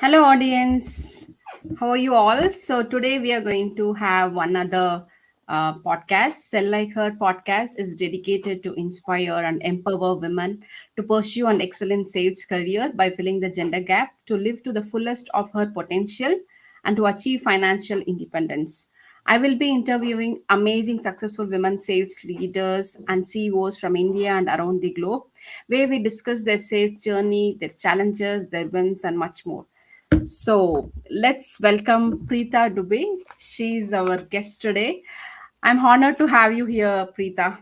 Hello, audience. How are you all? So, today we are going to have one other podcast. Sell Like Her podcast is dedicated to inspire and empower women to pursue an excellent sales career by filling the gender gap, to live to the fullest of her potential, and to achieve financial independence. I will be interviewing amazing successful women sales leaders and CEOs from India and around the globe, where we discuss their sales journey, their challenges, their wins, and much more. So let's welcome Pritha Dubey. She's our guest today. I'm honored to have you here, Pritha.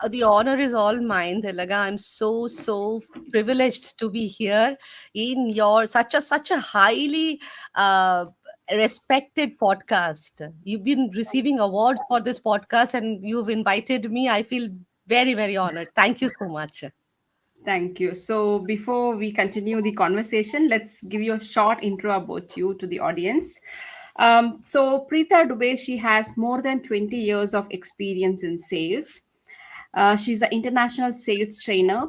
The honor is all mine, Tilaga. I'm so privileged to be here in your such a highly uh, respected podcast. You've been receiving awards for this podcast, and you've invited me. I feel very honored. Thank you so much. Thank you. So before we continue the conversation, let's give you a short intro about you to the audience. So Pritha Dubey, she has more than 20 years of experience in sales. She's an international sales trainer,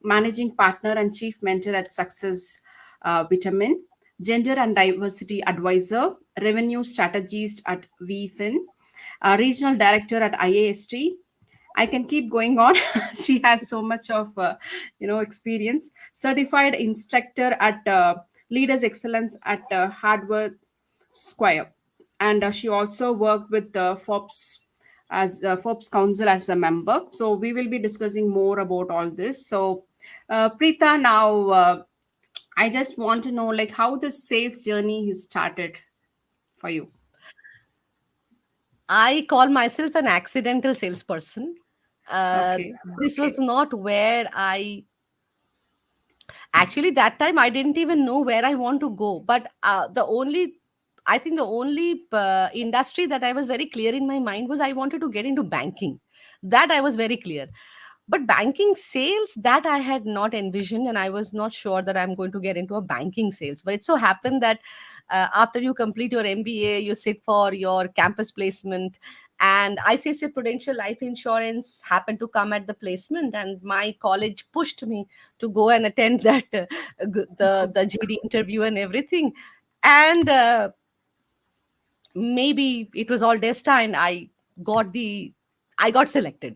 managing partner and chief mentor at Success Vitamin, gender and diversity advisor, revenue strategist at VFin, regional director at IAST. I can keep going on. She has so much of experience. Certified instructor at Leaders Excellence at Hardware Square, and she also worked with Forbes as Forbes Council as a member. So we will be discussing more about all this. So, Preeta, now I just want to know like how the sales journey has started for you. I call myself an accidental salesperson. Uh, Okay. this was not where I actually, that time I didn't even know where I want to go. But I think the only industry that I was very clear in my mind was I wanted to get into banking. That I was very clear. But banking sales, that I had not envisioned, and I was not sure that I'm going to get into a banking sales. But it so happened that after you complete your MBA, you sit for your campus placement, and ICICI Prudential Life Insurance happened to come at the placement, and my college pushed me to go and attend that the GD interview and everything. And maybe it was all destined. Got the I got selected.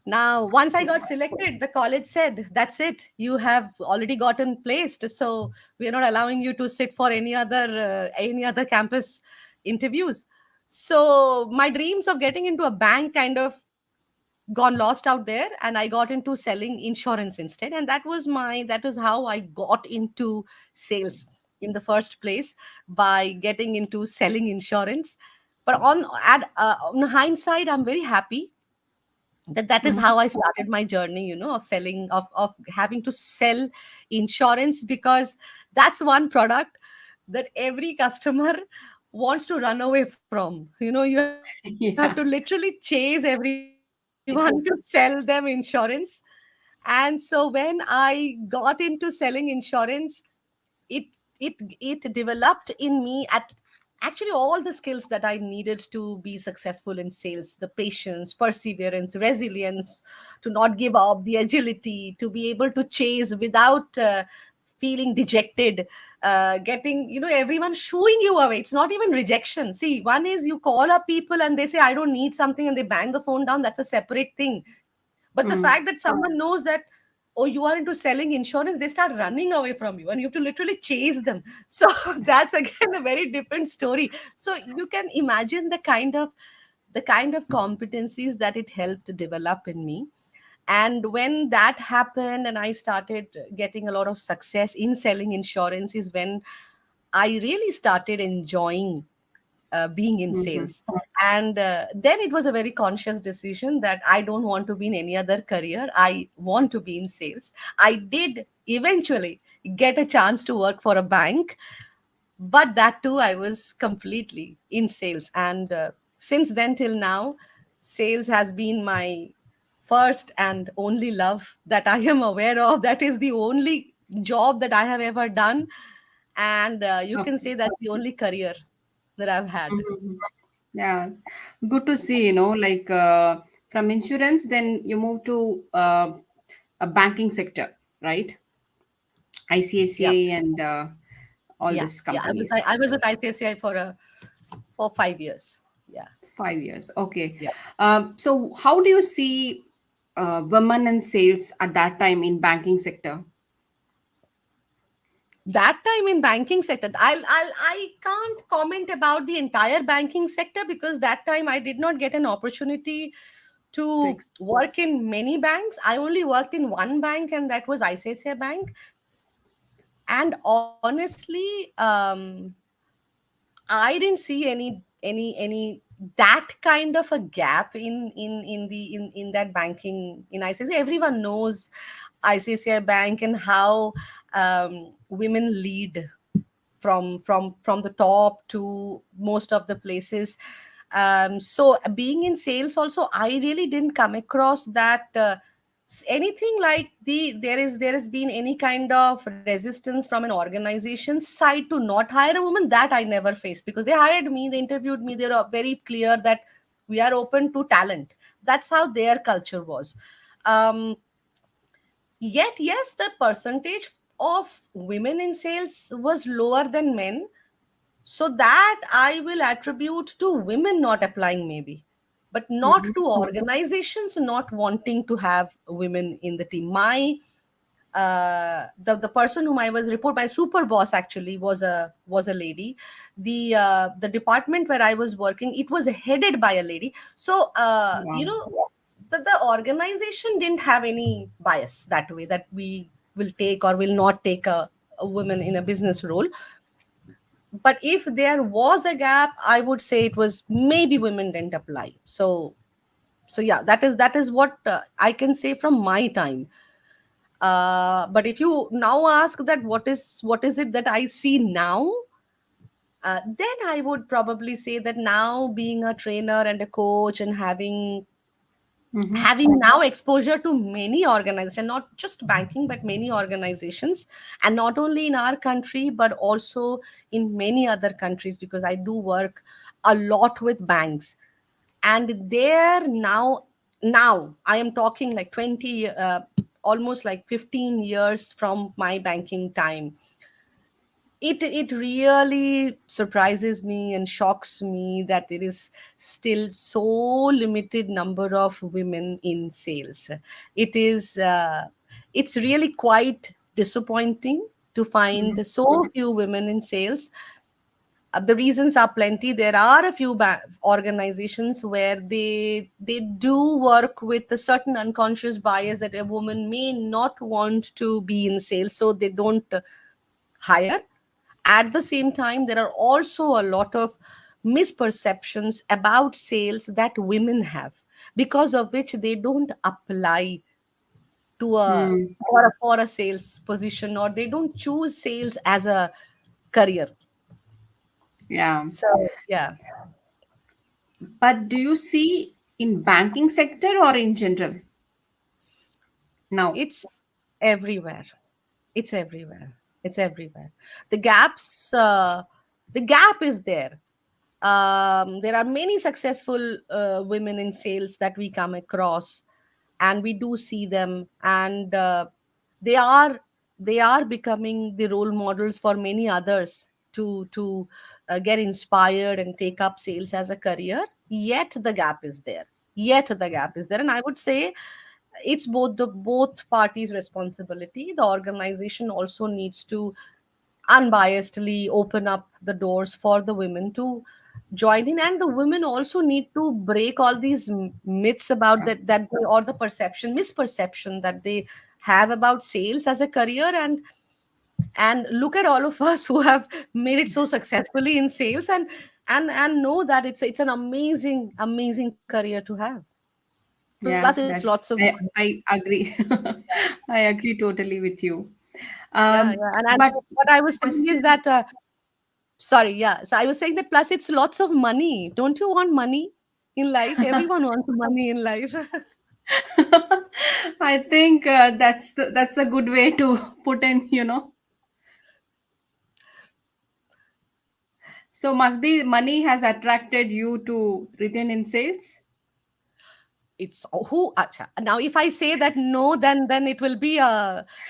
Now, once I got selected, the college said, "That's it. You have already gotten placed. So we are not allowing you to sit for any other campus interviews." So my dreams of getting into a bank kind of gone lost out there, and I got into selling insurance instead. And that was how I got into sales in the first place, by getting into selling insurance. But on hindsight, I'm very happy that that is Mhm. how I started my journey, of selling, of having to sell insurance, because that's one product that every customer wants to run away from. You have to literally Yeah. chase everyone to sell them insurance. And so when I got into selling insurance, it it developed in me at actually all the skills that I needed to be successful in sales: the patience, perseverance, resilience, to not give up, the agility to be able to chase without feeling dejected, getting everyone shooing you away. It's not even rejection. See, one is you call up people and they say I don't need something, and they bang the phone down. That's a separate thing. But the Mm. fact that someone knows that, oh, you are into selling insurance, they start running away from you, and you have to literally chase them. So that's again a very different story. So you can imagine the kind of competencies that it helped develop in me. And when that happened and I started getting a lot of success in selling insurance, is when I really started enjoying being in Mhm. sales. And then it was a very conscious decision that I don't want to be in any other career. I want to be in sales. I did eventually get a chance to work for a bank, but that too, I was completely in sales. And since then till now, sales has been my first and only love that I am aware of. That is the only job that I have ever done. And you can Okay. say that's the only career that I've had. Mhm. Yeah, good to see, like from insurance, then you move to a banking sector, right? Yeah. ICICI and all Yeah, these yeah. companies? I was with ICICI for 5 years. Yeah, 5 years. Okay. yeah. So how do you see women in sales at that time in banking sector? That time in banking sector, I can't comment about the entire banking sector because that time I did not get an opportunity To to work in many banks. I only worked in one bank, and that was ICICI Bank. And honestly, I didn't see any that kind of a gap in that banking in ICICI. Everyone knows ICICI Bank and how women lead from the top to most of the places. So being in sales also, I really didn't come across that anything like there has been any kind of resistance from an organization's side to not hire a woman. That I never faced, because they hired me, they interviewed me, they were very clear that we are open to talent. That's how their culture was. Um, Yet, yes, the percentage of women in sales was lower than men. So that I will attribute to women not applying, maybe, but not Mhm. to organizations not wanting to have women in the team. The person whom I was report, my super boss actually was a lady. The department where I was working, it was headed by a lady. So Wow. the organization didn't have any bias that way, that we will take or will not take a woman in a business role. But if there was a gap, I would say it was maybe women didn't apply. So yeah, that is what I can say from my time. But if you now ask that what is it that I see now, then I would probably say that now, being a trainer and a coach, and Mm-hmm. having now exposure to many organizations, not just banking but many organizations, and not only in our country but also in many other countries, because I do work a lot with banks. And there now I am talking like 20, almost like 15 years from my banking time. It really surprises me and shocks me that there is still so limited number of women in sales. It is it's really quite disappointing to Mm-hmm. find so few women in sales. The reasons are plenty. There are a few organizations where they do work with a certain unconscious bias that a woman may not want to be in sales, so they don't hire. At the same time, there are also a lot of misperceptions about sales that women have, because of which they don't apply to a Mm. for a sales position, or they don't choose sales as a career. Yeah. So yeah, But do you see in banking sector or in general now? it's everywhere. It's everywhere. It's everywhere. The gaps, the gap is there. There are many successful women in sales that we come across, and we do see them, and they are they are becoming the role models for many others to get inspired and take up sales as a career. Yet the gap is there. And I would say it's both parties responsibility. The organization also needs to unbiasedly open up the doors for the women to join in, and the women also need to break all these myths about or the misperception that they have about sales as a career, and look at all of us who have made it so successfully in sales, and know that it's an amazing career to have. Plus it's Yeah, lots of that's money. I agree. I agree totally with you. Yeah, yeah. And But what I was saying is question. that, sorry, yeah. So I was saying that plus it's lots of money. Don't you want money in life? Everyone wants money in life. I think that's a good way to put in. So must be money has attracted you to retain in sales. it's who acha. Now if I say that no, then it will be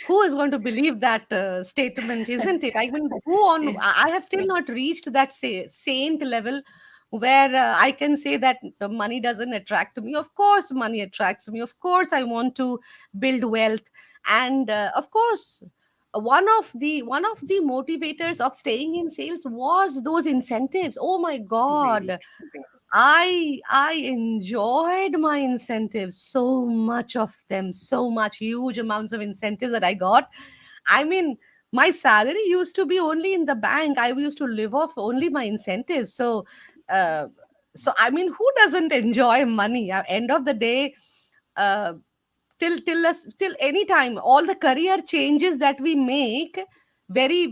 who is going to believe that statement, isn't it? I mean, who on Yeah, I have still not reached that saint level where I can say that the money doesn't attract me. Of course money attracts me, of course I want to build wealth. And of course, one of the motivators of staying in sales was those incentives. Oh my very god, true. I enjoyed my incentives, so much of them, so much, huge amounts of incentives that I got. I mean, my salary used to be only in the bank. I used to live off only my incentives. Uh, so I mean, who doesn't enjoy money? At end of the day, uh, till any time, all the career changes that we make, very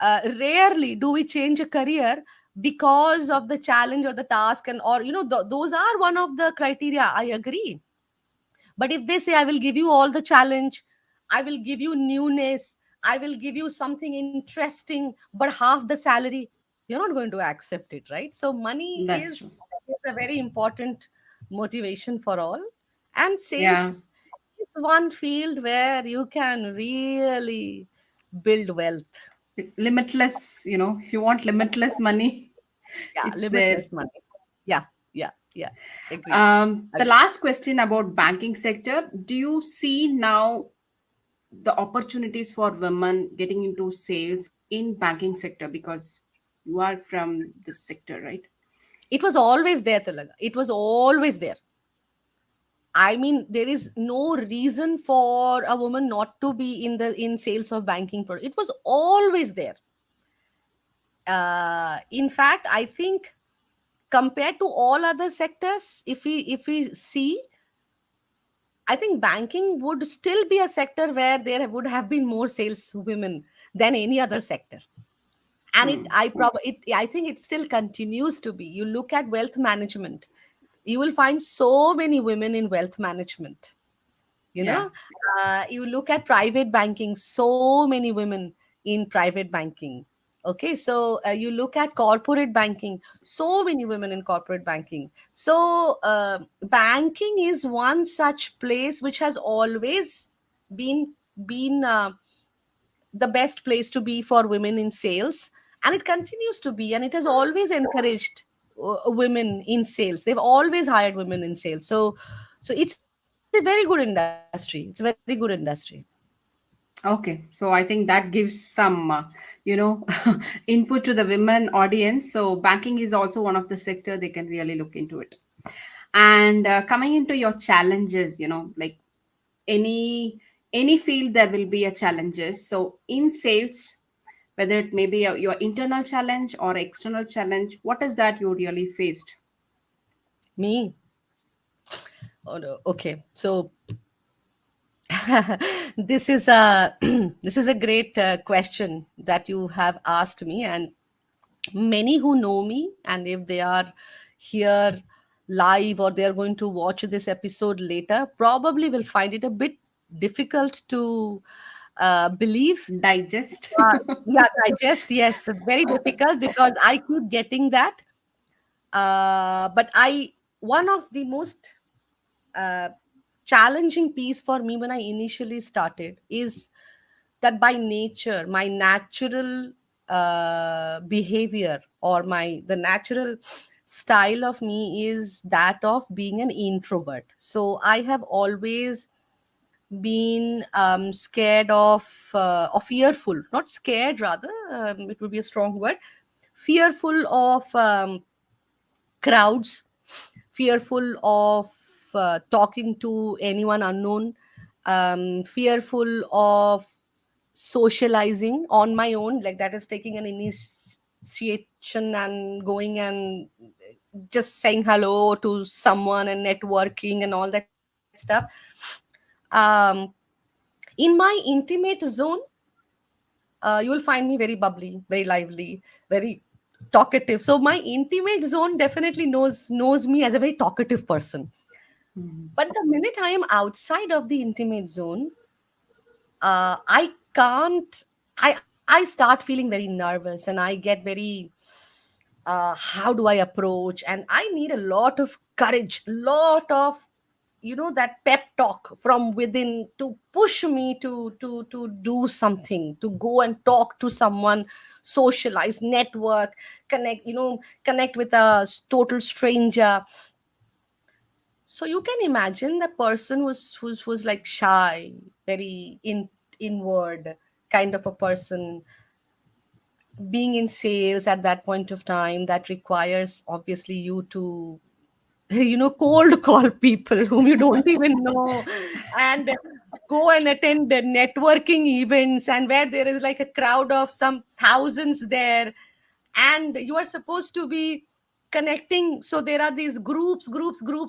rarely do we change a career because of the challenge or the task, and or those are one of the criteria, I agree. But if they say, I will give you all the challenge, I will give you newness, I will give you something interesting, but half the salary, you're not going to accept it, right? So money That's true. is a very important motivation for all. And Yeah, sales is one field where you can really build wealth. limitless. If you want limitless money, Yeah, it's there. limitless money. Yeah, yeah, yeah. Agree. The Agree. last question about banking sector. Do you see now the opportunities for women getting into sales in banking sector, because you are from this sector, right? It was always there, Tilaga. It was always there. I mean, there is no reason for a woman not to be in sales of banking product. It was always there. In fact, I think compared to all other sectors, if we see, I think banking would still be a sector where there would have been more sales women than any other sector. And Hmm. I think it still continues to be. You look at wealth management, you will find so many women in wealth management. you Yeah. know you look at private banking, so many women in private banking. Okay, so you look at corporate banking, so many women in corporate banking. So banking is one such place which has always been the best place to be for women in sales, and it continues to be, and it has always encouraged women in sales. They've always hired women in sales. So it's a very good industry. It's a very good industry. Okay, so I think that gives some, input to the women audience. So banking is also one of the sector they can really look into it. And coming into your challenges, like any any field there will be a challenges. So in sales, whether it may be your internal challenge or external challenge, what is that you really faced? Me? Oh no. Okay, so this is a this is a great question that you have asked me. And many who know me, and if they are here live or they are going to watch this episode later, probably will find it a bit difficult to believe. Digest. Yeah, digest, yes, very difficult, because I keep getting that. But I one of the most uh, challenging piece for me when I initially started is that by nature, my natural behavior, or my the natural style of me is that of being an introvert. So I have always been scared or fearful, not scared, rather, it would be a strong word, fearful of crowds, fearful of talking to anyone unknown, fearful of socializing on my own, like that is taking an initiation and going and just saying hello to someone and networking and all that stuff. um, in my intimate zone, you will find me very bubbly, very lively, very talkative. So my intimate zone definitely knows me as a very talkative person. Mhm. But the minute I am outside of the intimate zone, I can't. I start feeling very nervous, and I get very. How do I approach? And I need a lot of courage, lot of. that pep talk from within to push me to do something, to go and talk to someone, socialize, network, connect with a total stranger. So you can imagine the person who's like shy, very inward kind of a person, being in sales at that point of time, that requires obviously you to cold call people whom you don't even know, and go and attend the networking events, and where there is like a crowd of some thousands there, and you are supposed to be connecting. So there are these groups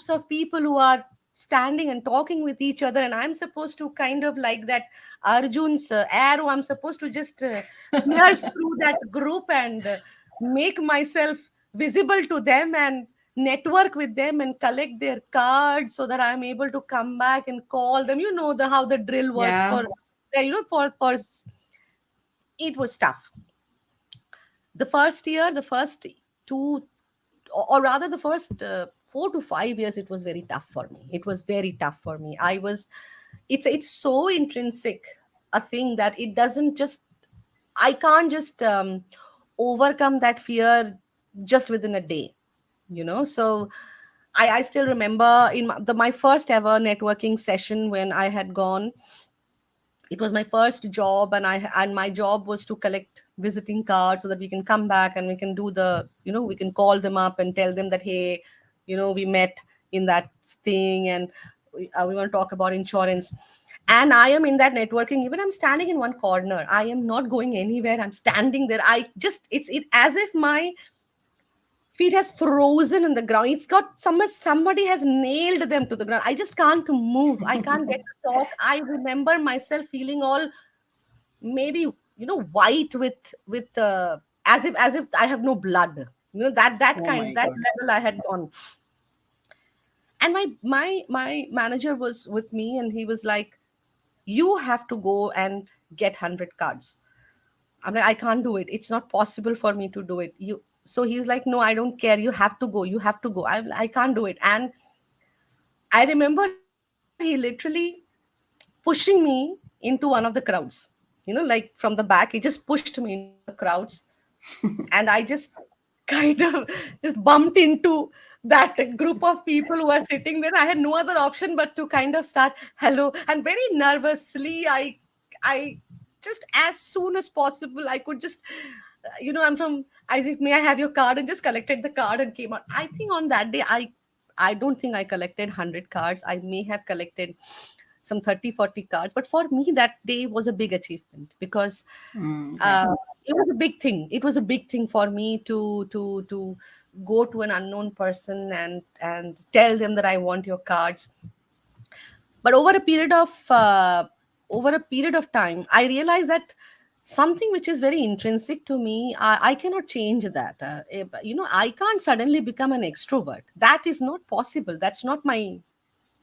of people who are standing and talking with each other, and I'm supposed to kind of like that Arjun's arrow, I'm supposed to just pierce through that group and make myself visible to them and network with them and collect their cards so that I'm able to come back and call them. The how the drill works Yeah. for it was tough. The first year, the first two, or rather the first 4 to 5 years, it was very tough for me. It was very tough for me. It's so intrinsic a thing that it doesn't just, I can't just overcome that fear just within a day. So I still remember in my first ever networking session when I had gone. It was my first job, and my job was to collect visiting cards so that we can come back and we can do the, we can call them up and tell them that, hey, we met in that thing, and we want to talk about insurance. And I am in that networking, even I'm standing in one corner, I am not going anywhere, I'm standing there. I just, it's it as if my feet has frozen in the ground. It's got somebody has nailed them to the ground. I just can't move, I can't get to talk. I remember myself feeling all, maybe, white with as if I have no blood, that Oh kind, my that God. level I had gone. And my manager was with me, and he was like, you have to go and get 100 cards. I'm like, I can't do it, it's not possible for me to do it. So he's like, no, I don't care, you have to go, you have to go. I can't do it. And I remember he literally pushing me into one of the crowds, like from the back. He just pushed me into one of the crowds, and I just kind of just bumped into that group of people who are sitting there. I had no other option but to kind of start hello, and very nervously, I just, as soon as possible, I could just, I'm from, I said, may I have your card, and just collected the card and came out. I think on that day, I don't think I collected 100 cards. I may have collected some 30, 40 cards, but for me that day was a big achievement, because Yeah. uh, it was a big thing. It was a big thing for me to go to an unknown person and tell them that I want your cards. But over a period of time, I realized that something which is very intrinsic to me, I cannot change that. I can't suddenly become an extrovert. That is not possible. That's not my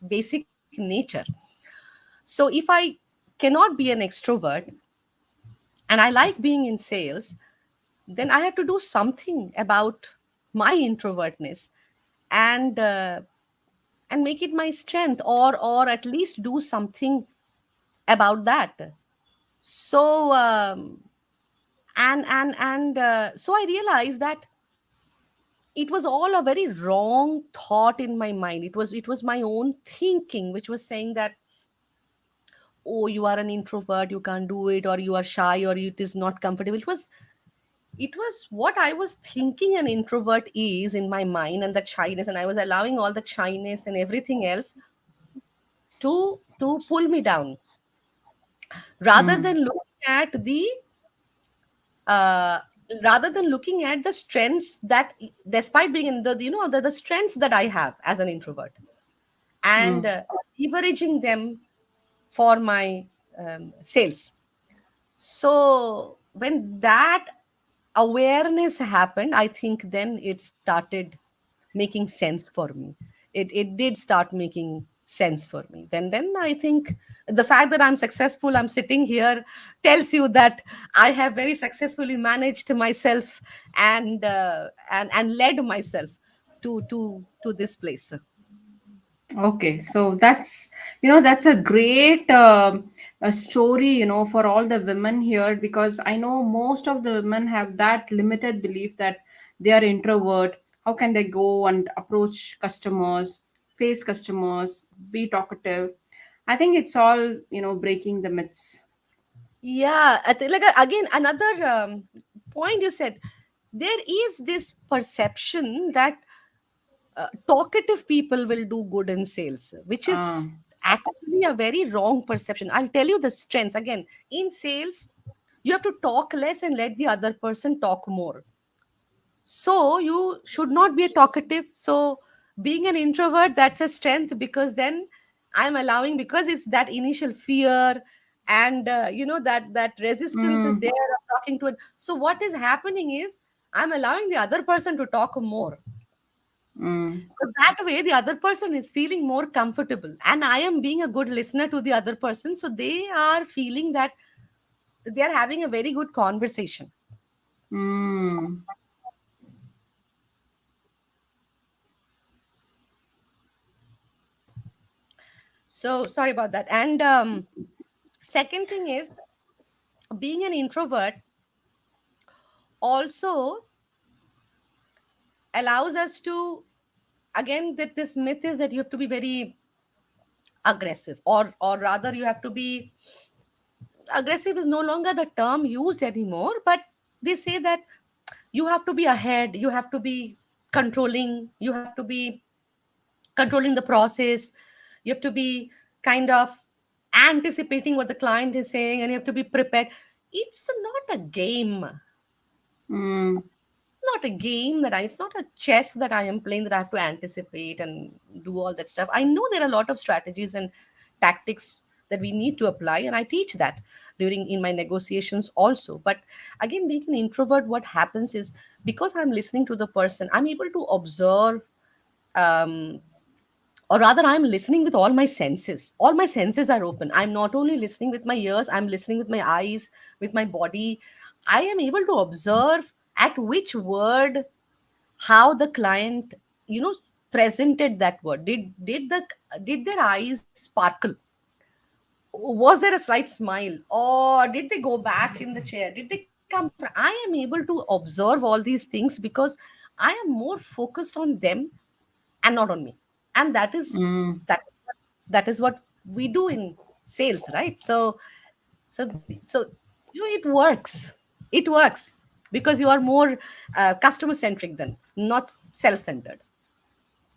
basic nature. So if I cannot be an extrovert and I like being in sales, then I have to do something about my introvertness, and make it my strength, or at least do something about that. So so I realized that it was all a very wrong thought in my mind. It was my own thinking which was saying that, oh, you are an introvert, you can't do it, or you are shy, or it is not comfortable. It was what I was thinking an introvert is in my mind, and that shyness, and I was allowing all that shyness and everything else to pull me down, rather Mm. than looking at the uh, strengths that, despite being in the strengths that I have as an introvert, and Mm. leveraging them for my sales. So when that awareness happened, I think then it started making sense for me. It did start making sense for me. Then I think the fact that I'm successful, I'm sitting here, tells you that I have very successfully managed myself, and led myself to this place. Okay, so that's a great a story, for all the women here, because I know most of the women have that limited belief that they are introvert. How can they go and approach customers, face customers, be talkative? I think it's all, breaking the myths. Yeah, like again, another point you said, there is this perception that talkative people will do good in sales, which Ah, is actually a very wrong perception. I'll tell you the strengths. Again, in sales, you have to talk less and let the other person talk more. So you should not be a talkative. So being an introvert, that's a strength, because then I'm allowing, because it's that initial fear, and that resistance is mm, there of talking to it. So what is happening is I'm allowing the other person to talk more. mm, So that way, the other person is feeling more comfortable, and I am being a good listener to the other person. So they are feeling that they are having a very good conversation. mm, So sorry about that. And second thing is, being an introvert also allows us to, again, that this myth is that you have to be very aggressive, or rather you have to be aggressive is no longer the term used anymore, but they say that you have to be ahead, you have to be controlling, you have to be controlling the process, you have to be kind of anticipating what the client is saying, and you have to be prepared. It's not a game. mm, It's not a game that it's not a chess that I am playing, that I have to anticipate and do all that stuff. I know there are a lot of strategies and tactics that we need to apply, and I teach that during in my negotiations also. But again, being an introvert, what happens is, because I'm listening to the person, I'm able to observe, um, or rather I'm listening with all my senses. All my senses are open. I'm not only listening with my ears, I'm listening with my eyes, with my body. I am able to observe at which word, how the client, you know presented that word. Did their eyes sparkle? Was there a slight smile, or did they go back in the chair? Did they come from? I am able to observe all these things because I am more focused on them and not on me. And mm, that is what we do in sales, right? So it works. It works because you are more customer centric than, not self centered.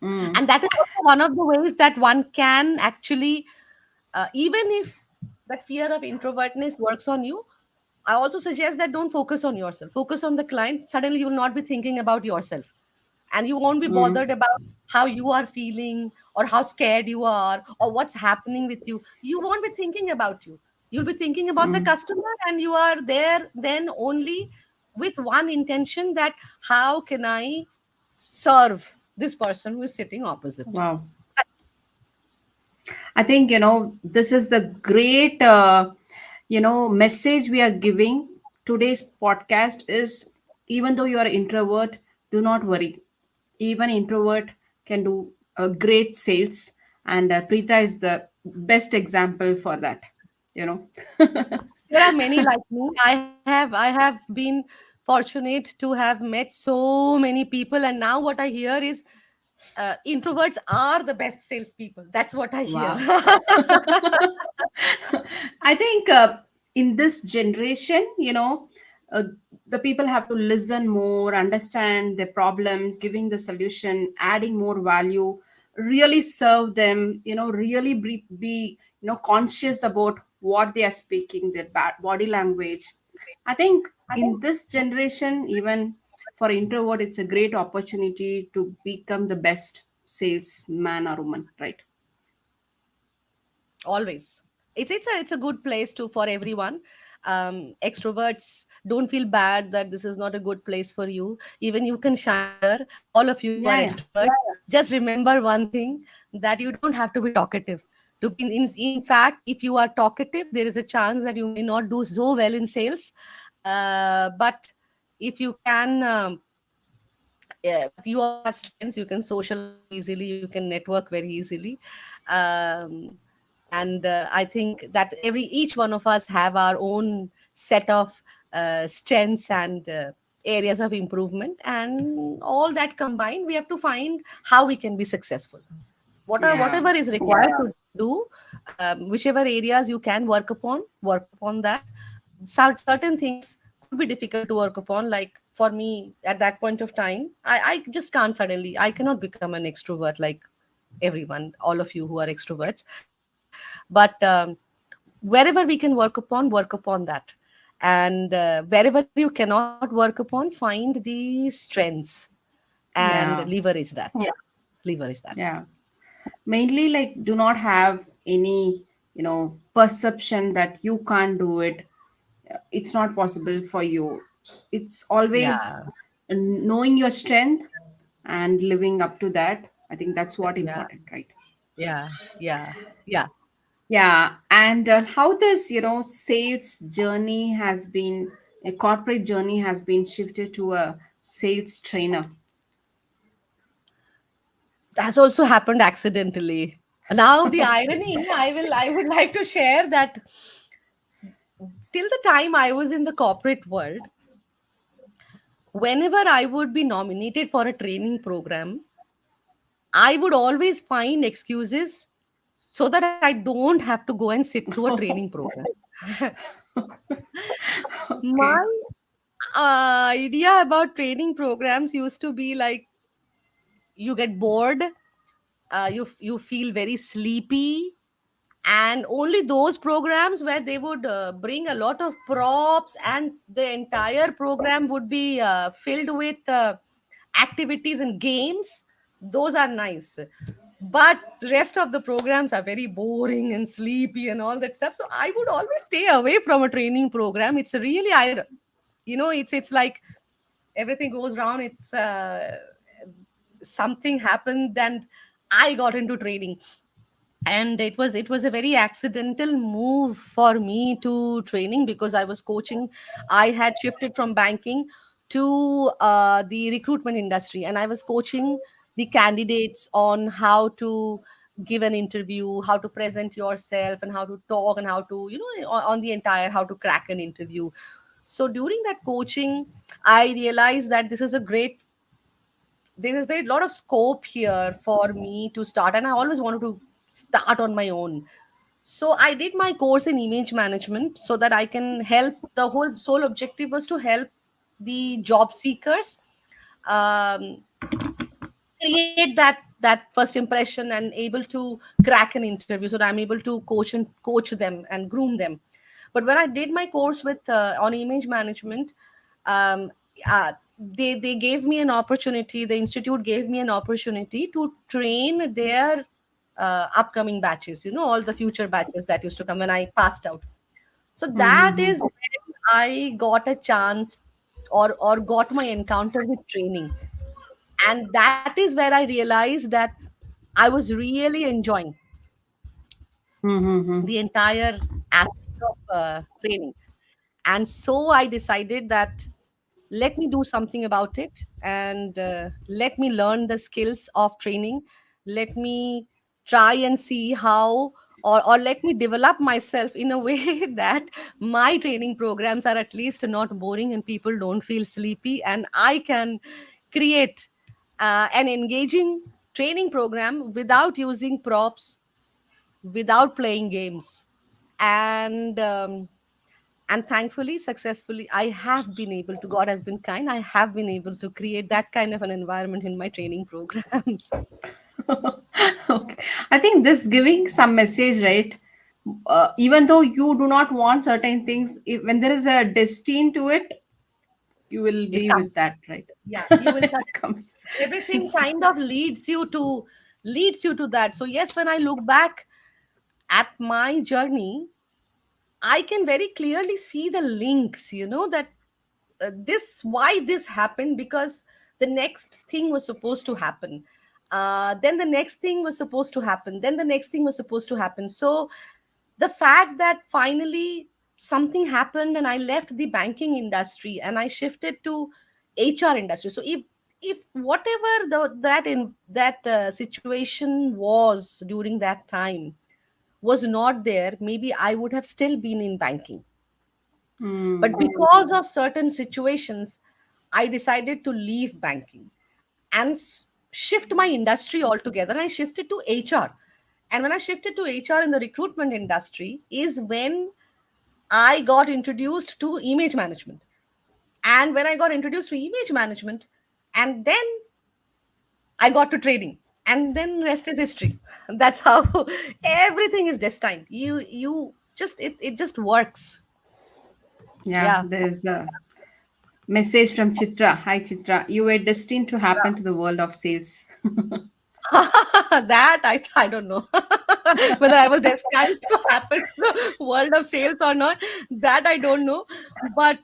mm, And that is also one of the ways that one can actually, even if that fear of introvertness works on you, I also suggest that don't focus on yourself, focus on the client. Suddenly you will not be thinking about yourself, and you won't be mm, bothered about how you are feeling, or how scared you are, or what's happening with you. You won't be thinking about you. You'll be thinking about the mm. customer, and you are there then only with one intention, that how can I serve this person who is sitting opposite. Wow. I think, this is the great, message we are giving. Today's podcast is, even though you are introvert, do not worry. Even introvert can do great sales. And Preeta is the best example for that, you know. There are many like me. I have been fortunate to have met so many people, and now what I hear is, introverts are the best salespeople. That's what I hear. Wow. I think in this generation, uh, the people have to listen more, understand their problems, giving the solution, adding more value, really serve them, really be conscious about what they are speaking, their body language. I think in this generation, even for introvert, it's a great opportunity to become the best salesman or woman, right? Always. It's a good place to for everyone. Extroverts, don't feel bad that this is not a good place for you. Even you can shine here. All of you who are Yeah, yeah. extroverts, just remember one thing, that you don't have to be talkative. To be in fact, if you are talkative, there is a chance that you may not do so well in sales. But if you can but you also have strengths. You can socialize easily, you can network very easily. um, and I think that each one of us have our own set of strengths and areas of improvement, and all that combined, we have to find how we can be successful. Yeah. Whatever is required to do, whichever areas you can work upon that. Certain things could be difficult to work upon, like for me at that point of time, I just can't suddenly, I cannot become an extrovert like everyone, all of you who are extroverts. But wherever we can work upon that. And wherever you cannot work upon, find the strengths and Yeah. leverage that. Yeah. Mainly, like, do not have any, perception that you can't do it. It's not possible for you. It's always Yeah, knowing your strength and living up to that. I think that's what yeah, important, right? yeah, yeah, yeah. Yeah. And how this, sales journey has been, a corporate journey has been shifted to a sales trainer. That's also happened accidentally. Now the irony, I would like to share that till the time I was in the corporate world, whenever I would be nominated for a training program, I would always find excuses so that I don't have to go and sit through a training program. Okay. My idea about training programs used to be like, you get bored, you feel very sleepy, and only those programs where they would bring a lot of props and the entire program would be filled with activities and games, those are nice. But rest of the programs are very boring and sleepy and all that stuff, so I would always stay away from a training program. It's really, I it's like everything goes wrong. It's something happened and I got into training, and it was a very accidental move for me to training, because I was coaching. I had shifted from banking to the recruitment industry, and I was coaching the candidates on how to give an interview, how to present yourself, and how to talk, and how to, on the entire how to crack an interview. So during that coaching, I realized that this is a great, there is very lot of scope here for me to start, and I always wanted to start on my own. So I did my course in image management so that I can help. The whole sole objective was to help the job seekers um, create that first impression and able to crack an interview, so that I'm able to coach them and groom them. But when I did my course with on image management, um, they gave me an opportunity, the institute gave me an opportunity to train their upcoming batches, all the future batches that used to come when I passed out. So that Mm-hmm. is when I got a chance, or got my encounter with training. And that is where I realized that I was really enjoying Mm-hmm. the entire aspect of training. And so I decided that let me do something about it, and let me learn the skills of training. Let me try and see how, or let me develop myself in a way that my training programs are at least not boring and people don't feel sleepy, and I can create an engaging training program without using props, without playing games. And thankfully, successfully, I have been able to, God has been kind, I have been able to create that kind of an environment in my training programs. Okay. I think this giving some message, right? Even though you do not want certain things, when there is a destiny to it, you will It be with comes. that, right? Yeah, you will It comes. everything kind of leads you to that. So yes, when I look back at my journey, I can very clearly see the links, that this why this happened, because the next thing was supposed to happen, then the next thing was supposed to happen, then the next thing was supposed to happen. So the fact that finally something happened and I left the banking industry and I shifted to HR industry. So if whatever that situation was during that time was not there, maybe I would have still been in banking. But Mm. because of certain situations, I decided to leave banking and shift my industry altogether. And I shifted to HR. And when I shifted to HR in the recruitment industry, is when I got introduced to image management. And when I got introduced to image management, and then I got to trading. And then rest is history. That's how everything is destined. You just it just works. Yeah, Yeah. there's a message from Chitra. Hi, Chitra. You were destined to happen to the world of sales. That I don't know whether I was destined to happen to the world of sales or not. That I don't know, but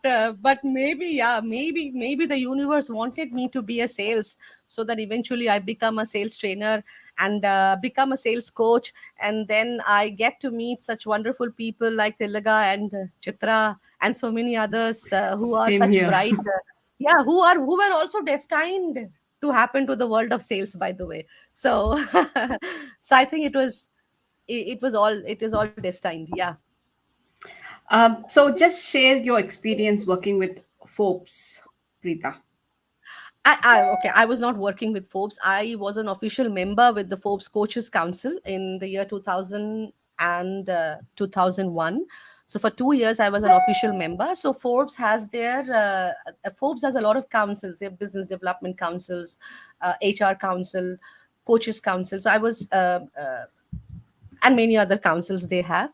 maybe, yeah, maybe the universe wanted me to be a sales, so that eventually I become a sales trainer and become a sales coach, and then I get to meet such wonderful people like Tilaga and Chitra and so many others who are Same such here. bright, yeah, who were also destined to happen to the world of sales, by the way. So so I think it is all destined. Yeah. So just share your experience working with Forbes, Preeta. Okay, I was not working with Forbes. I was an official member with the Forbes Coaches Council in the year 2000 and 2001. So for 2 years, I was an official member. So Forbes has a lot of councils. They have business development councils, HR council, coaches council. So I was, and many other councils they have.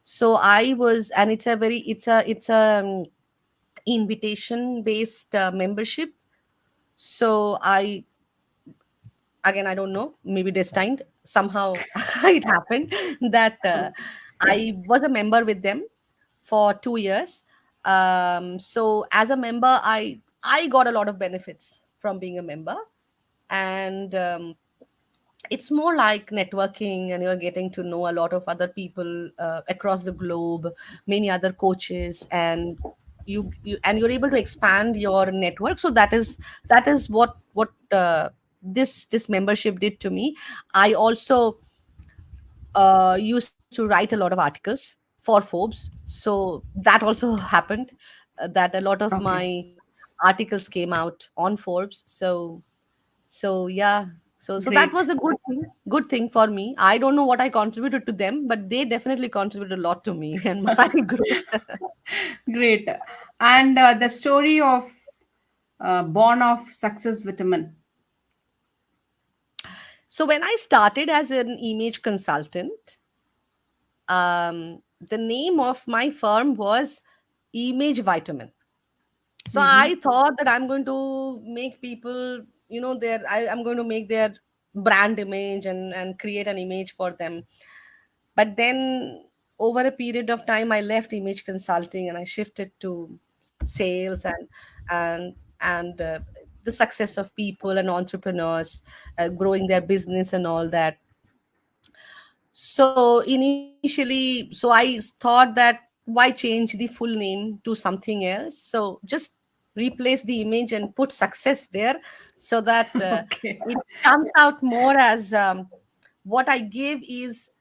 So I was, and it's a invitation based membership. So I, again, I don't know, maybe destined somehow it happened that I was a member with them for 2 years. So as a member, I got a lot of benefits from being a member. And it's more like networking, and you're getting to know a lot of other people across the globe, many other coaches, and you're able to expand your network. So that is what this membership did to me. I also used to write a lot of articles for Forbes, so that also happened, that a lot of Okay, my articles came out on Forbes. So yeah, so that great, was a good thing for me. I don't know what I contributed to them, but they definitely contributed a lot to me and my growth. great. And the story of Born of Success Vitamin. So when I started as an image consultant, the name of my firm was Image Vitamin. So Mm-hmm. I thought that I'm going to make people, I'm going to make their brand image and create an image for them. But then over a period of time, I left image consulting and I shifted to sales and the success of people and entrepreneurs, growing their business and all that. So initially, so I thought that why change the full name to something else? So just replace the image and put success there, so that Okay. it comes out more as, what I give is,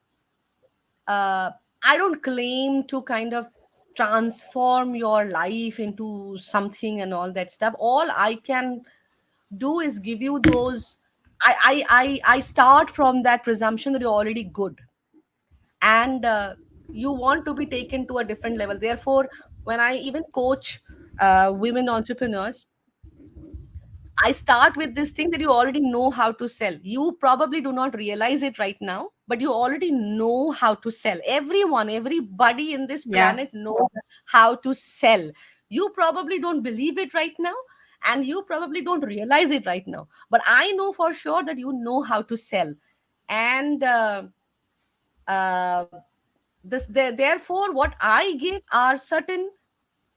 I don't claim to kind of transform your life into something and all that stuff. All I can do is give you those. I start from that presumption that you're already good, and you want to be taken to a different level. Therefore, when I even coach women entrepreneurs, I start with this thing that you already know how to sell. You probably do not realize it right now, but you already know how to sell. Everybody in this Yeah, planet knows how to sell. You probably don't believe it right now, and you probably don't realize it right now. But I know for sure that you know how to sell. And uh, therefore, what I give are certain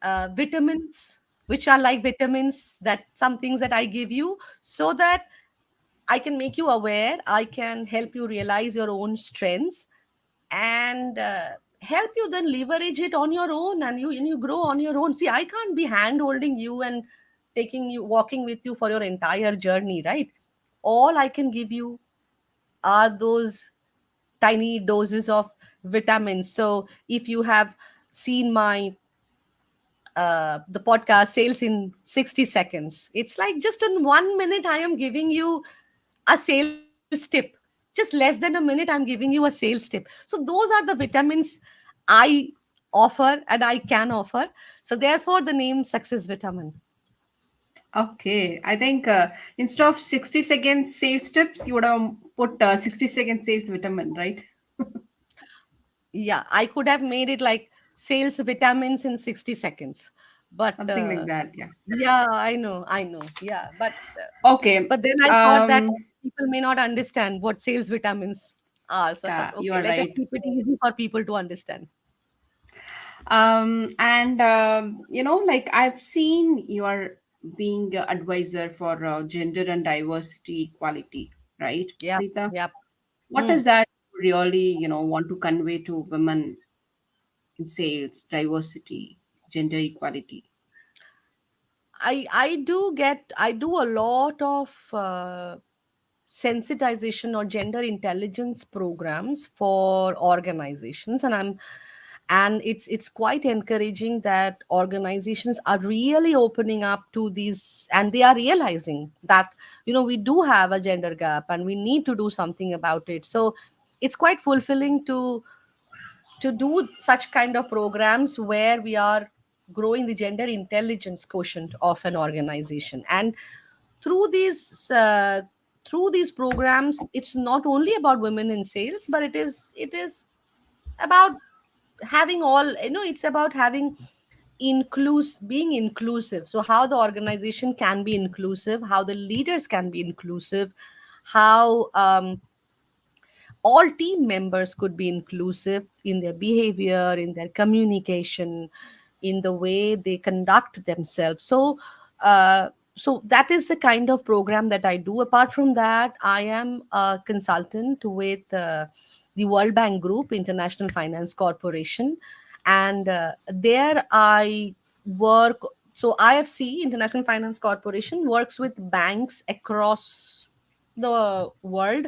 vitamins, which are like vitamins, that some things that I give you, so that I can make you aware, I can help you realize your own strengths, and help you then leverage it on your own, and you grow on your own. See, I can't be hand holding you and taking you, walking with you for your entire journey, right? All I can give you are those tiny doses of vitamins. So if you have seen my the podcast Sales in 60 Seconds, it's like just in 1 minute I am giving you a sales tip. Just less than a minute I'm giving you a sales tip. So those are the vitamins I offer and I can offer. So therefore the name Success Vitamin. Okay, I think instead of 60 seconds sales tips, you would have put 60 second sales vitamin, right? Yeah, I could have made it like sales vitamins in 60 seconds. But Something like that, yeah. yeah, I know. Yeah, Okay, but then I thought that people may not understand what sales vitamins are. So I thought, yeah, you okay, are let us right. keep it easy for people to understand. And like I've seen you are being advisor for gender and diversity equality, right, Yeah, Preeta? yeah. What Hmm. does that really, want to convey to women in sales, diversity, gender equality? I do a lot of sensitization or gender intelligence programs for organizations, and it's quite encouraging that organizations are really opening up to these, and they are realizing that we do have a gender gap and we need to do something about it. So it's quite fulfilling to do such kind of programs where we are growing the gender intelligence quotient of an organization. And through these programs, it's not only about women in sales, but it is about having all, it's about having being inclusive. So how the organization can be inclusive, how the leaders can be inclusive, how all team members could be inclusive in their behavior, in their communication, in the way they conduct themselves. So that is the kind of program that I do. Apart from that, I am a consultant with the World Bank Group, International Finance Corporation, and there I work. So IFC, International Finance Corporation, works with banks across the world.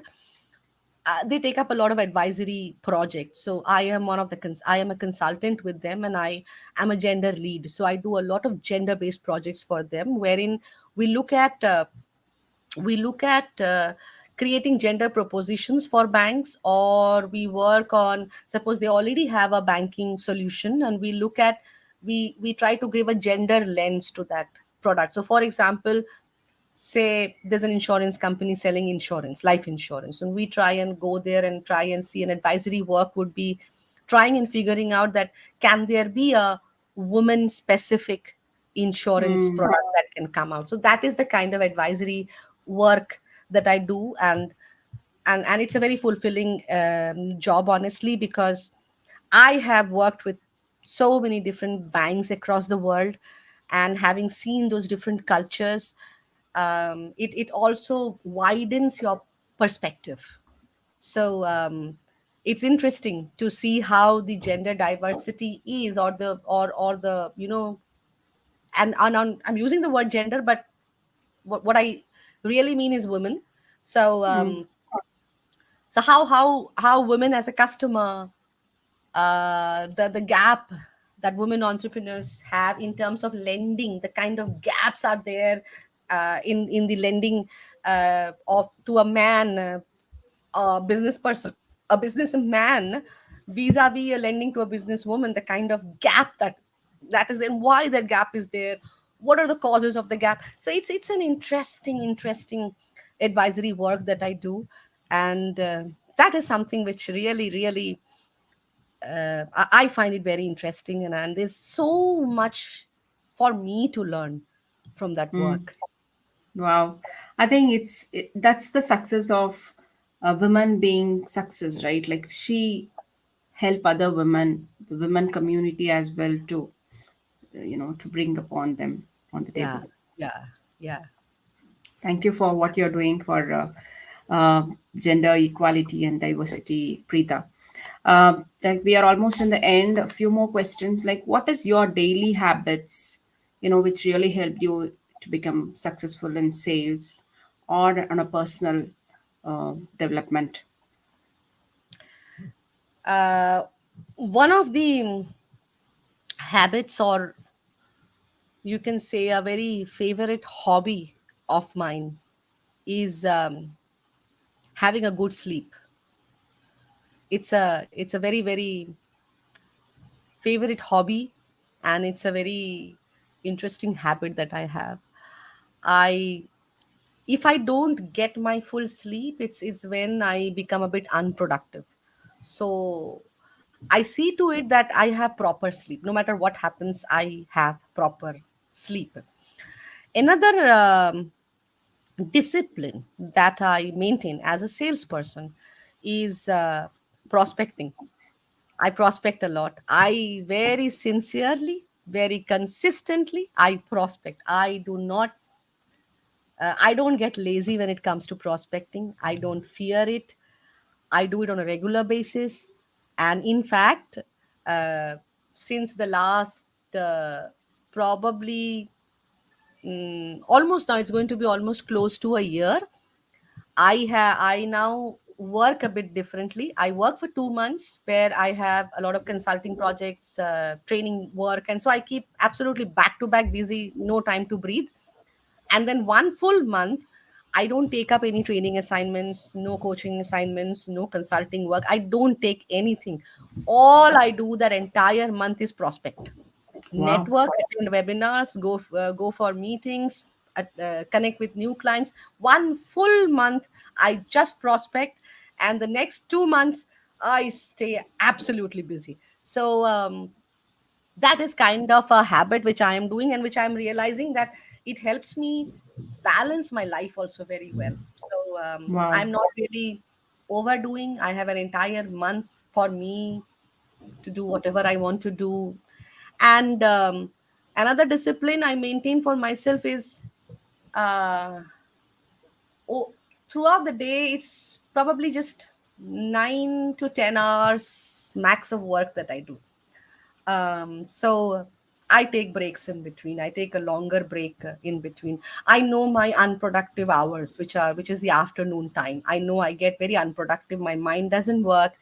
They take up a lot of advisory projects. So I am I am a consultant with them, and I am a gender lead. So I do a lot of gender based projects for them, wherein we look at creating gender propositions for banks, or we work on, suppose they already have a banking solution, and we try to give a gender lens to that product. So for example, say there's an insurance company selling insurance, life insurance, and we try and go there and try and see, an advisory work would be trying and figuring out that can there be a woman specific insurance Mm. product that can come out. So that is the kind of advisory work that I do. And it's a very fulfilling job, honestly, because I have worked with so many different banks across the world, and having seen those different cultures, it also widens your perspective. So it's interesting to see how the gender diversity is, or the I'm using the word gender, but what I really mean is women. So Mm. how women as a customer, the gap that women entrepreneurs have in terms of lending, the kind of gaps are there in the lending of to a man, a business person, a businessman, vis-a-vis a lending to a businesswoman, the kind of gap that is there, why that gap is there, what are the causes of the gap. So it's an interesting advisory work that I do. And that is something which really I find it very interesting, and there's so much for me to learn from that Mm. work. Wow. I think that's the success of women being success, right? Like she help other women, the women community as well to, to bring upon them on the table. Yeah, yeah, yeah. Thank you for what you're doing for gender equality and diversity, Preeta. Like we are almost in the end. A few more questions. Like, what is your daily habits? Which really helped you. to become successful in sales or on a personal development? uh, One of the habits, or you can say a very favorite hobby of mine, is having a good sleep. It's a very favorite hobby, and it's a very interesting habit that I have. I If I don't get my full sleep, it's when I become a bit unproductive. So I see to it that I have proper sleep. No matter what happens, I have proper sleep. Another discipline that I maintain as a salesperson is prospecting. I prospect a lot. I very sincerely, very consistently, I prospect. I don't get lazy when it comes to prospecting. I don't fear it. I do it on a regular basis. And in fact, uh, since the last probably almost, now it's going to be almost close to a year, I now work a bit differently. I work for 2 months where I have a lot of consulting projects, training work, and so I keep absolutely back to back busy, no time to breathe. And then 1 full month, I don't take up any training assignments, no coaching assignments, no consulting work. I don't take anything. All I do that entire month is prospect, Wow. network, attend webinars, go for meetings, connect with new clients. 1 full month I just prospect, and the next 2 months I stay absolutely busy. So that is kind of a habit which I am doing, and which I am realizing that it helps me balance my life also very well. So Wow. I'm not really overdoing. I have an entire month for me to do whatever I want to do. And another discipline I maintain for myself is, uh, oh, throughout the day, it's probably just 9 to 10 hours max of work that I do. So I take breaks in between. I take a longer break in between. I know my unproductive hours, which is the afternoon time. I know I get very unproductive. My mind doesn't work.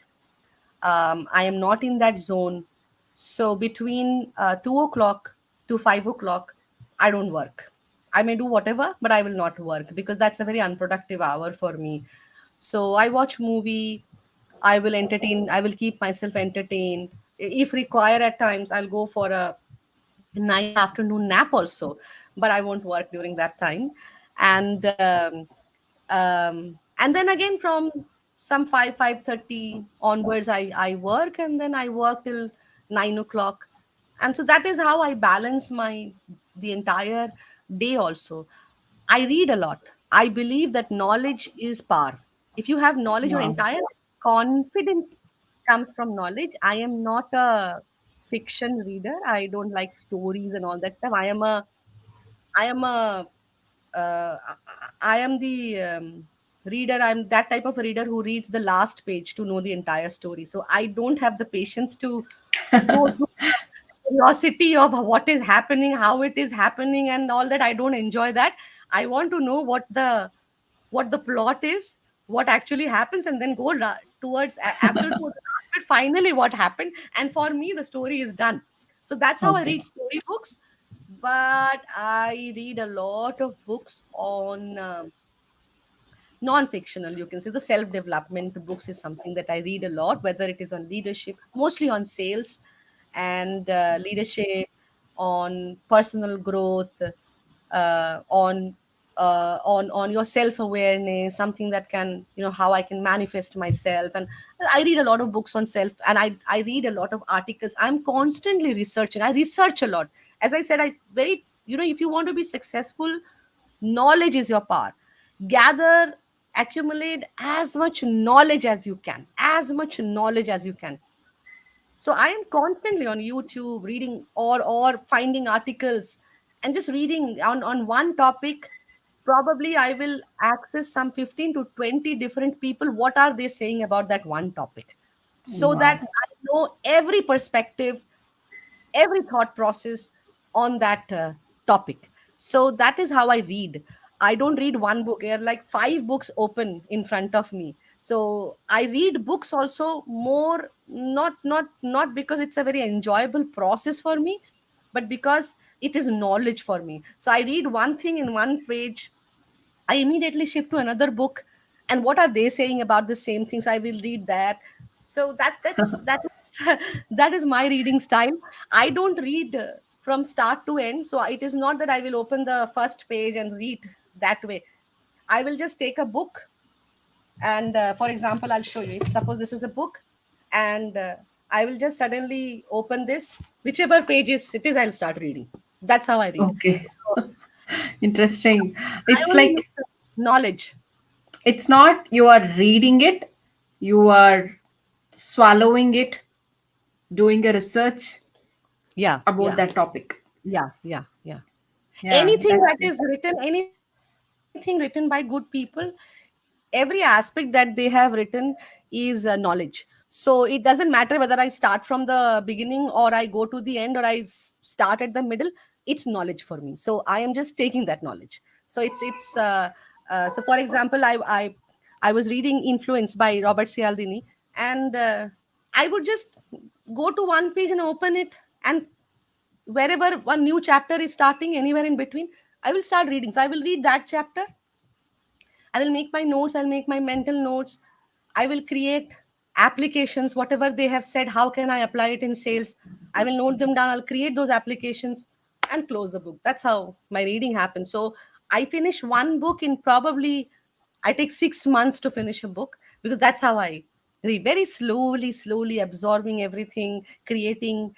I am not in that zone. So between 2 o'clock to 5 o'clock, I don't work. I may do whatever, but I will not work because that's a very unproductive hour for me. So I watch movie. I will entertain. I will keep myself entertained. If required, at times I'll go for a nice afternoon nap also, but I won't work during that time. And and then again from some 5:30 onwards, I work, and then I work till 9 o'clock. And so that is how I balance my the entire day also. I read a lot. I believe that knowledge is power. If you have knowledge, your Wow. entire confidence comes from knowledge. I am not a fiction reader. I don't like stories and all that stuff. I am a uh, I am the reader. I'm that type of a reader who reads the last page to know the entire story. So I don't have the patience to go through the curiosity of what is happening, how it is happening, and all that. I don't enjoy that. I want to know what the plot is, what actually happens, and then go towards absolutely towards the last bit, finally what happened. And for me, the story is done. So that's how I Okay. read storybooks. But I read a lot of books on non-fictional, you can say. The self-development books is something that I read a lot, whether it is on leadership, mostly on sales and leadership, on personal growth, on your self-awareness, something that can, how I can manifest myself. And I read a lot of books on self, and I read a lot of articles. I'm constantly researching. I research a lot. As I said, I very, if you want to be successful, knowledge is your power. Gather, accumulate as much knowledge as you can, as much knowledge as you can. So I am constantly on YouTube reading, or finding articles and just reading on one topic. Probably I will access some 15 to 20 different people, what are they saying about that one topic, so Wow. that I know every perspective, every thought process on that topic. So that is how I read. I don't read one book. There are like five books open in front of me. So I read books also more, not because it's a very enjoyable process for me, but because it is knowledge for me. So I read one thing in one page, I immediately shift to another book, and what are they saying about the same thing? So I will read that. So that is that is my reading style. I don't read from start to end. So it is not that I will open the first page and read that way. I will just take a book, and for example, I'll show you. If suppose this is a book, and I will just suddenly open this, whichever pages it is, I'll start reading. That's how I read. Okay. So Interesting. I It's only look like at knowledge. it's not you are reading it, you are swallowing it, doing a research Yeah, about yeah. that topic. Yeah, yeah, yeah. Yeah, Anything that's that is written, anything written by good people, every aspect that they have written is knowledge. So it doesn't matter whether I start from the beginning or I go to the end or start at the middle. It's knowledge for me. So I am just taking that knowledge. So so for example, I was reading Influence by Robert Cialdini, and I would just go to one page and open it, and wherever one new chapter is starting, anywhere in between, I will start reading. So I will read that chapter, I will make my notes, I'll make my mental notes, I will create applications, whatever they have said, how can I apply it in sales? I will note them down, I'll create those applications and close the book. That's how my reading happens. So I finish one book in probably, I take 6 months to finish a book, because that's how I read. Very slowly, slowly absorbing everything, creating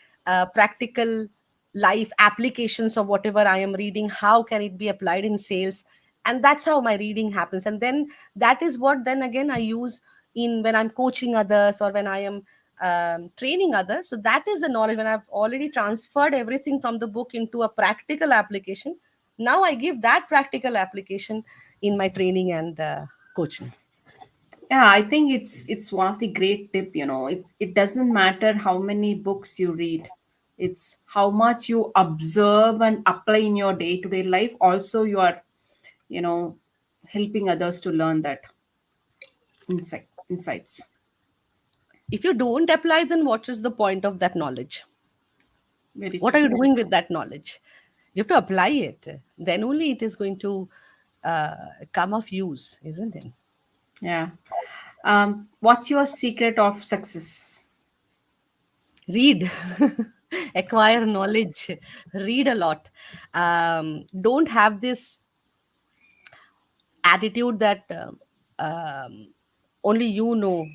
practical life applications of whatever I am reading. How can it be applied in sales? And that's how my reading happens. And then that is what then again I use in when I'm coaching others or when I am training others. So that is the knowledge. When I've already transferred everything from the book into a practical application, now I give that practical application in my training and coaching. yeah. I think it's one of the great tip. It doesn't matter how many books you read. It's how much you observe and apply in your day to day life. Also, you are you know helping others to learn that insights. If you don't apply, then what is the point of that knowledge? Very What are true. you doing with that knowledge? You have to apply it. Then only it is going to come of use, isn't it? Yeah. What's your secret of success? Read, acquire knowledge, read a lot. Don't have this attitude that only you know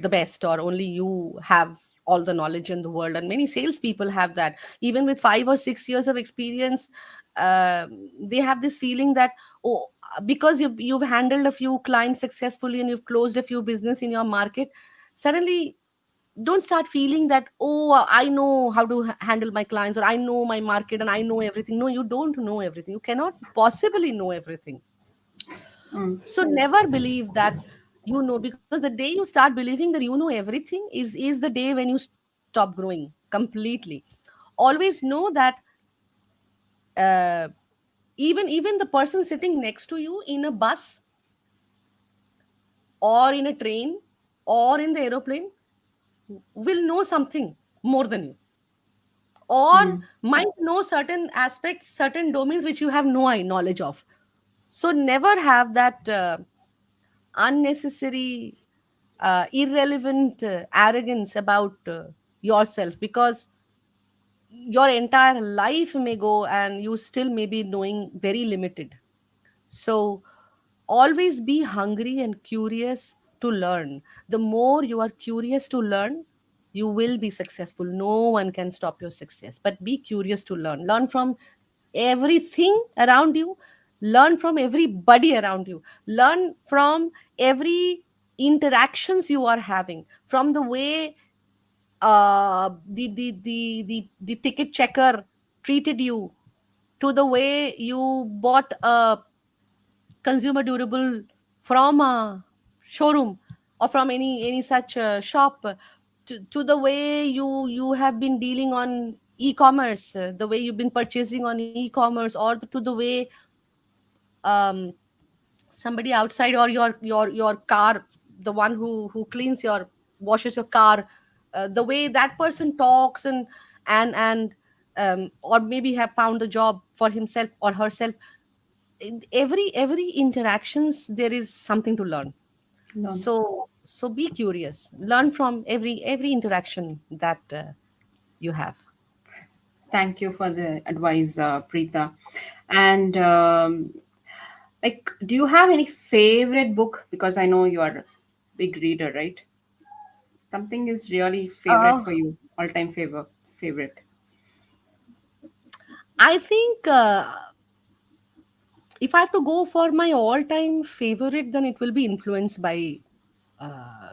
the best, or only you have all the knowledge in the world. And many salespeople have that. Even with 5 or 6 years of experience, they have this feeling that, oh, because you've handled a few clients successfully and you've closed a few business in your market, suddenly don't start feeling that, oh, I know how to handle my clients, or I know my market and I know everything. No, you don't know everything. You cannot possibly know everything. Mm. So never believe that you know, because the day you start believing that you know everything is the day when you stop growing completely. Always know that uh, even the person sitting next to you in a bus or in a train or in the aeroplane will know something more than you, or Mm. might know certain aspects, certain domains which you have no knowledge of. So never have that unnecessary irrelevant arrogance about yourself, because your entire life may go and you still may be knowing very limited. So always be hungry and curious to learn. The more you are curious to learn, you will be successful. No one can stop your success, but be curious to learn from everything around you, learn from everybody around you, learn from every interactions you are having, from the way the ticket checker treated you, to the way you bought a consumer durable from a showroom or from any such shop, to the way you have been dealing on e-commerce, the way you've been purchasing on e-commerce, or to the way um, somebody outside, or your car, the one who cleans your, washes your car, the way that person talks, and or maybe have found a job for himself or herself. In every interactions there is something to learn. No. So be curious, learn from every interaction that you have. Thank you for the advice, Preeta. And like, do you have any favorite book? Because I know you are a big reader, right? Something is really favorite uh, for you, all-time favorite. I think if I have to go for my all-time favorite, then it will be Influenced by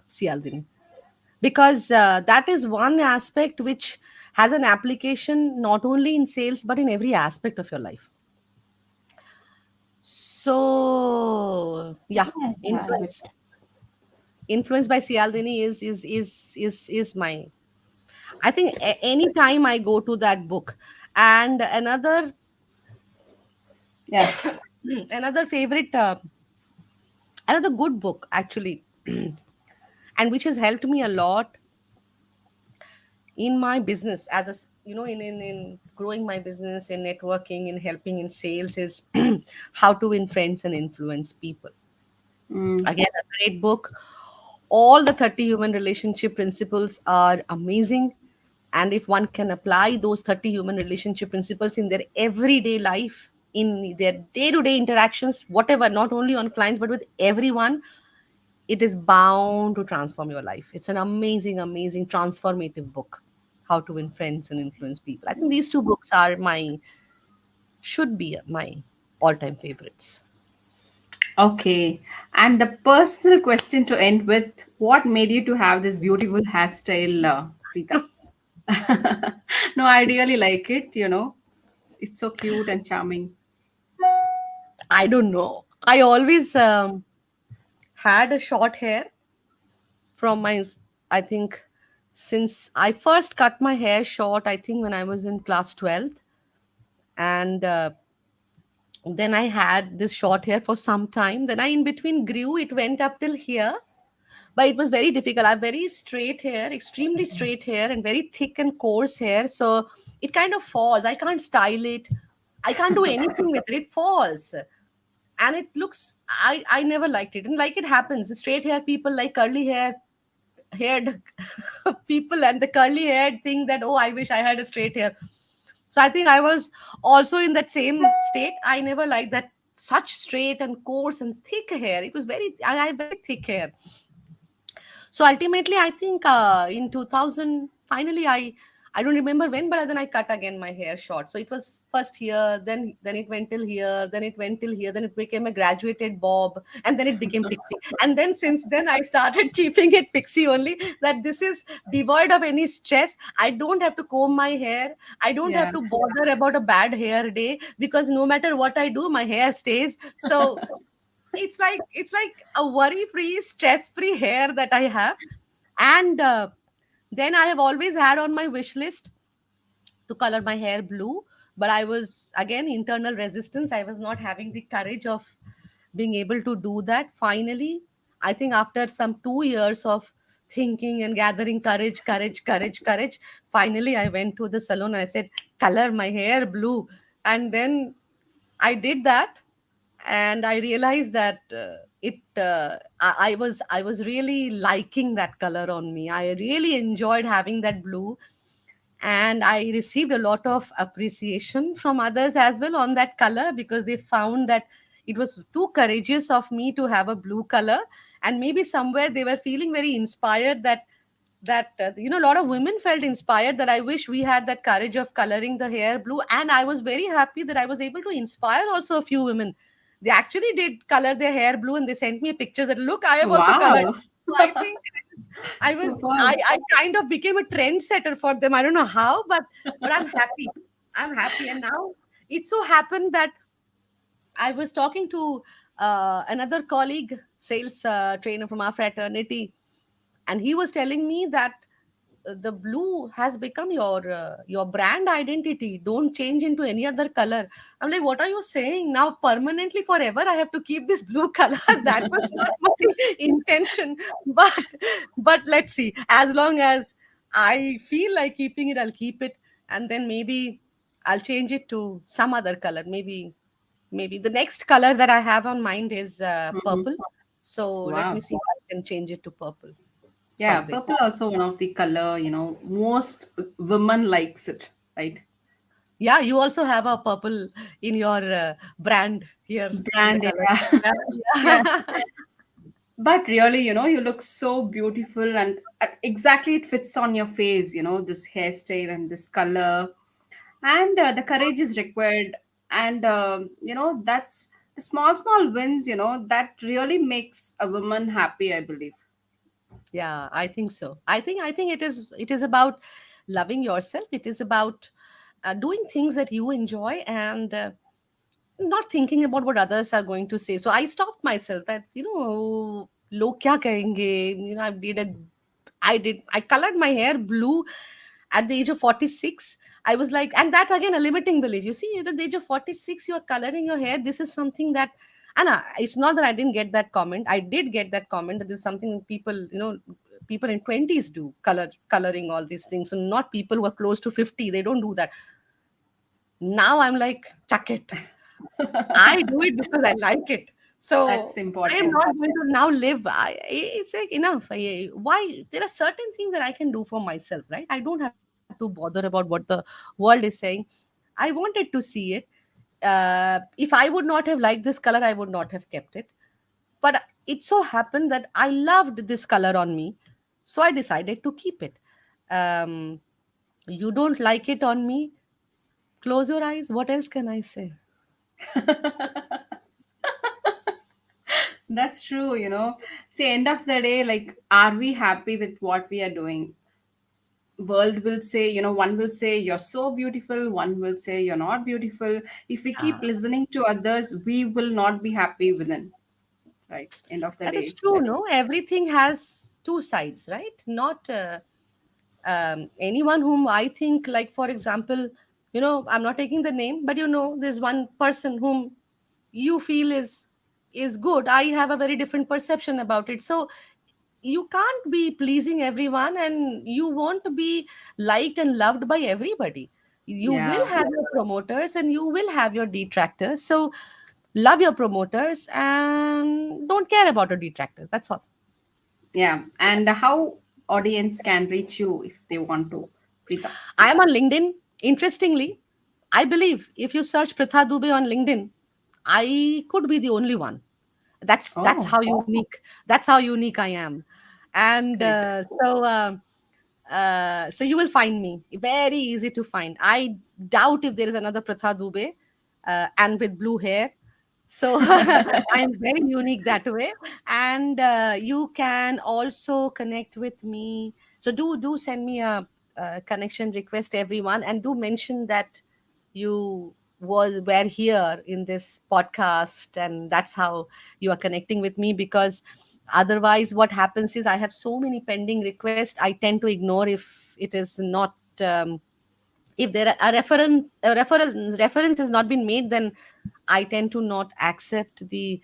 Cialdini, because that is one aspect which has an application not only in sales but in every aspect of your life. So I yeah, think I have it. influenced by Cialdini is my, I think any time I go to that book. And Yeah. another favorite, another good book actually, and which has helped me a lot in my business as in growing my business, in networking, in helping in sales, is How to Win Friends and Influence People. Mm. Again, a great book. All the 30 human relationship principles are amazing. And if one can apply those 30 human relationship principles in their everyday life, in their day to day interactions, whatever, not only on clients, but with everyone, it is bound to transform your life. It's an amazing, amazing, transformative book. How to Win Friends and Influence People. I think these two books are should be my all time favorites. Okay. And the personal question to end with: what made you to have this beautiful hairstyle, Preeta? No, I really like it. It's so cute and charming. I don't know. I always had a short hair from my, I think, since I first cut my hair short, I think when I was in class 12th. And then I had this short hair for some time. Then I, in between, grew. It went up till here, but it was very difficult. I have very straight hair, extremely straight hair, and very thick and coarse hair. So it kind of falls. I can't style it. I can't do anything with it. It falls. And it looks, I never liked it. And like it happens, the straight hair people like curly haired people, and the curly haired think that, oh, I wish I had a straight hair. So I think I was also in that same state. I never liked that such straight and coarse and thick hair. It was very, I have very thick hair. So ultimately, I think in 2000, finally, I don't remember when, but then I cut again my hair short. So it was first here, then it went till here, then it went till here, then it became a graduated bob, and then it became pixie. And then since then, I started keeping it pixie only. That this is devoid of any stress. I don't have to comb my hair. I don't have Yeah. to bother about a bad hair day, because no matter what I do, my hair stays. So it's like a worry free, stress free hair that I have. And then I have always had on my wish list to color my hair blue, but I was, again, internal resistance. I was not having the courage of being able to do that. Finally, I think after some 2 years of thinking and gathering courage, finally I went to the salon and I said, color my hair blue. And then I did that, and I realized that I was really liking that color on me. I really enjoyed having that blue, and I received a lot of appreciation from others as well on that color, because they found that it was too courageous of me to have a blue color. And maybe somewhere they were feeling very inspired, that a lot of women felt inspired, that I wish we had that courage of coloring the hair blue. And I was very happy that I was able to inspire also a few women. They actually did color their hair blue, and they sent me a picture that, look, I have also colored. Wow. So I think I was Superb. I kind of became a trendsetter for them. I don't know how, but I'm happy. I'm happy. And now it so happened that I was talking to another colleague, sales trainer from our fraternity, and he was telling me that the blue has become your brand identity. Don't change into any other color. I'm like, what are you saying now? Permanently, forever, I have to keep this blue color? That was not my intention. But let's see. As long as I feel like keeping it, I'll keep it, and then maybe I'll change it to some other color. Maybe the next color that I have on mind is Mhm. purple. So let me Wow. see if I can change it to purple Yeah, someday. purple also one of the color, most women likes it, right? Yeah, you also have a purple in your brand here in the Brand, color. yeah. Yeah. Yeah. But really, you look so beautiful and exactly it fits on your face, this hairstyle and this color. And the courage is required. And, that's the small, small wins, that really makes a woman happy, I believe. Yeah, I think so. I think it is about loving yourself. It is about doing things that you enjoy, and not thinking about what others are going to say. So I stopped myself. That's, log kya kahenge. I colored my hair blue at the age of 46. I was like, and that again, a limiting belief. You see, at the age of 46, you're coloring your hair. This is something that, and it's not that I didn't get that comment. I did get that comment that this is something people, people in 20s do, coloring all these things. So not people who are close to 50. They don't do that. Now I'm like, chuck it. I do it because I like it. That's So I am important. not going to now live. It's like enough. Why? There are certain things that I can do for myself, right? I don't have to bother about what the world is saying. I wanted to see it. If I would not have liked this color, I would not have kept it. But it so happened that I loved this color on me. So I decided to keep it. Um, you don't like it on me? Close your eyes. What else can I say? That's true, See, end of the day, like, are we happy with what we are doing? World will say, one will say you're so beautiful, one will say you're not beautiful. If we keep Yeah. listening to others, we will not be happy within, right? End of the That is day, true, that's no? Everything has two sides, right? Not anyone whom I think, like, for example, I'm not taking the name, but there's one person whom you feel is good. I have a very different perception about it. So you can't be pleasing everyone, and you want to be liked and loved by everybody. You will yeah. have your promoters and you will have your detractors. So love your promoters and don't care about your detractors. That's all. Yeah, and how audience can reach you if they want to, Preeta? I am on LinkedIn. Interestingly, I believe if you search Pritha Dubey on LinkedIn, I could be the only one. That's Oh, how unique. That's how unique I am. And great. so you will find me very easy to find. I doubt if there is another Pratha Dubey and with blue hair. So I am very unique that way. And you can also connect with me. So do send me a connection request, everyone, and do mention that you were here in this podcast, and that's how you are connecting with me. Because otherwise what happens is I have so many pending requests. I tend to ignore if it is not if there are a reference has not been made, then I tend to not accept the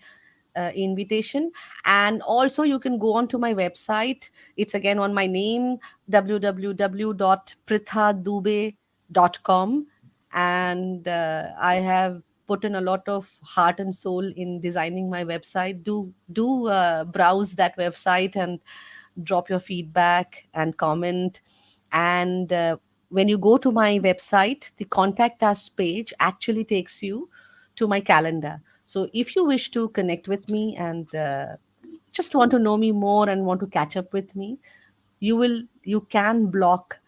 invitation. And also you can go on to my website. It's again on my name, www.prithadube.com. And I have put in a lot of heart and soul in designing my website. Do browse that website and drop your feedback and comment. And when you go to my website, the contact us page actually takes you to my calendar. So if you wish to connect with me and just want to know me more and want to catch up with me, you can block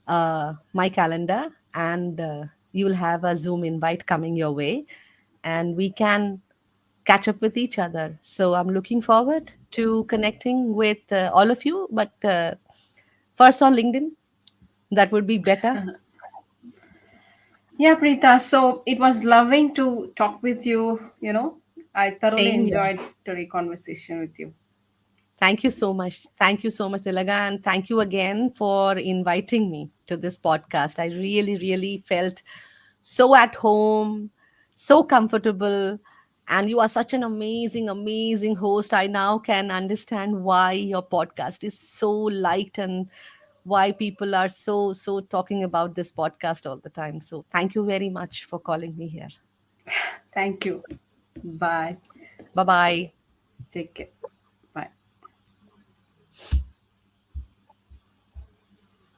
my calendar, and you will have a Zoom invite coming your way, and we can catch up with each other. So I'm looking forward to connecting with all of you, but first on LinkedIn, that would be better. Yeah, Preeta. So it was loving to talk with you. I thoroughly Same here. enjoyed today's conversation with you. Thank you so much. Thank you so much, Tilaga. And thank you again for inviting me to this podcast. I really, really felt so at home, so comfortable. And you are such an amazing, amazing host. I now can understand why your podcast is so liked and why people are so, so talking about this podcast all the time. So thank you very much for calling me here. Thank you. Bye. Bye bye. Take care.